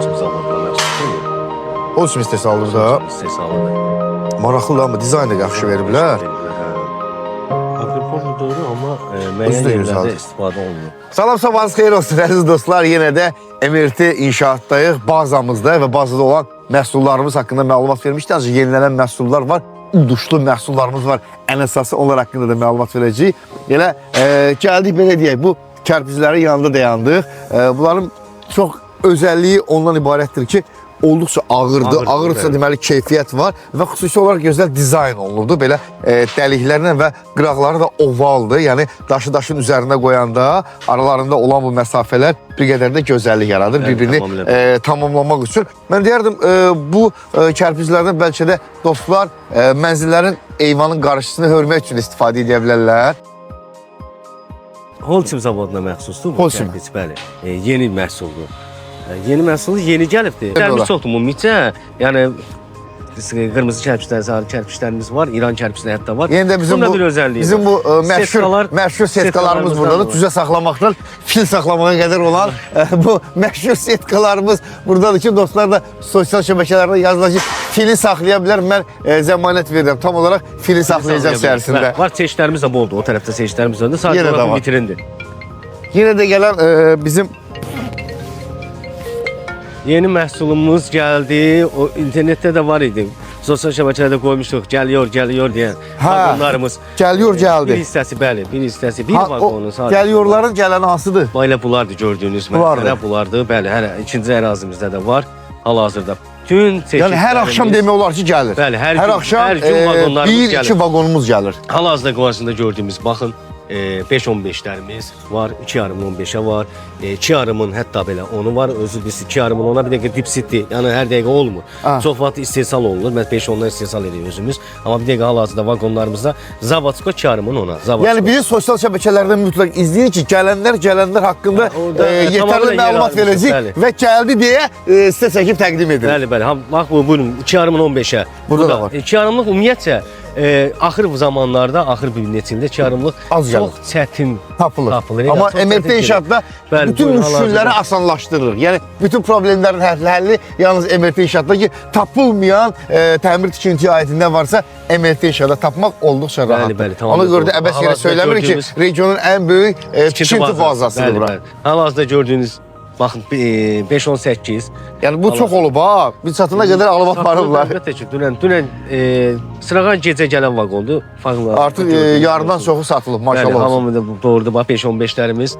Holcim zavoduna məxsusdur. Holcim istehsalıdır da. İstehsalıdır. Maraqlıdır amma dizaynı da yaxşı veriblər. Agripol doğru amma müəyyən yerlərdə istifadə olunur. Salam, sabahınız xeyir olsun əziz dostlar. Yenə də MRT inşaatdayıq, bazamızda və bazada olan məhsullarımız haqqında məlumat vermişdik. Ancaq yenilənən məhsullar var, uduşlu məhsullarımız var. Ən əsası onlar haqqında da məlumat verəcəyik. Elə gəldik, belə deyək, bu kərpiclərin yanında dayandıq. Bunların çox özəlliyi ondan ibarətdir ki, olduqca ağırdır. Ağırsa deməli keyfiyyət var və xüsusi olaraq gözəl dizayn olunurdu. Belə dəliklərlə və qıraqları da ovaldır. Yəni daşı-daşın üzərində qoyanda aralarında olan bu məsafələr bir qədər də gözəllik yaradır. Bir-birini tamamlamaq üçün. Mən deyərdim, bu kərpiclərdən bəlkə də dostlar mənzillərin eyvanın qarşısını hörmək üçün istifadə edə bilərlər. Holcim zavoduna məxsusdur. Holcim. Bəli, yeni məhsuldur. Yeni məhsul yeni gəlibdir. Kərpic çoxdur ümumiyyətcə. Yəni qırmızı kərpiclər, sarı kərpiclərimiz var, İran kərpicləri hətta var. Yenə də bizim bu məşhur setkalarımız buradadır. Düzə saxlamaqdan fil saxlamağa qədər olan bu məşhur setkalarımız buradadır ki, dostlar da sosial şəbəkələrdə yazılar ki, fili saxlaya bilər. Mən zəmanət verirəm. Tam olaraq fili saxlayacaq içərisində. Var, çeşidlərimiz də boldur. O tərəfdə çeşidlərimiz var. Sadəcə olaraq vitrindir. Yenə də gələn bizim yeni məhsulumuz gəldi. O internetdə də var idi. Sosial şəbəkələrdə qoymuşduq. Gəliyor deyən vagonlarımız. Gəliyor gəldi. Bir hissəsi bəli, bir hissəsi bir vagonun sadəcə. Gəliyorların gələni hansıdır? Belə bunlardır gördüyünüz mənzərə bunlardır. Bəli, hər ikinci ərazimizdə də var hal-hazırda. Yəni hər axşam demək olar ki, gəlir. Bəli, hər axşam gün vagonlarımız gəlir. 1-2 vagonumuz gəlir. Hal-hazırda qarşısında gördüyümüz baxın 5-15'lərimiz var, 2,5'ə var, 2,5'ın hətta belə onu var, özü biz 2,5'ın ona bir dəqiqə dipsitli, yəni hər dəqiqə olmur. Çox vaxt istehsal olunur, mən 5-10'dan istehsal edirik özümüz, amma bir dəqiqə hal-hazırda vagonlarımızda Zavatsko 2,5'ın ona. Yəni bizi sosial şəbəkələrdən mütləq izləyin ki, gələnlər haqqında yetərli məlumat verəcək və gəldi deyə sizə çəkib təqdim edirik. Bəli, bəli, bax buyurun 2,5'ın 15'ə. Burada da var. 2,5'lık ümumiyyətcə axır zamanlarda, axır bir neçində 2,5'lık çox çətin tapılır. Amma MRT inşaatda bütün müşkülləri asanlaşdırır. Yəni bütün problemlərin həlli yalnız MRT inşaatda ki, tapılmayan təmir tikinti aləti nə varsa MRT inşaatda tapmaq olduqca rahatdır. Ona görə də əbəs yerə söyləmir ki, regionun ən böyük tikinti bazasıdır bura. Hal-hazırda gördüyünüz baxın 5-18. Yəni bu çox olub ha. Biz çatana qədər alıb aparırlar. Əlbəttə ki, dünən sırağan gecə gələn vaqondur. Artıq yarından çoxu satılıb maşallah. Bəli, hamamı da doğrudur. Bax 5-15'lərimiz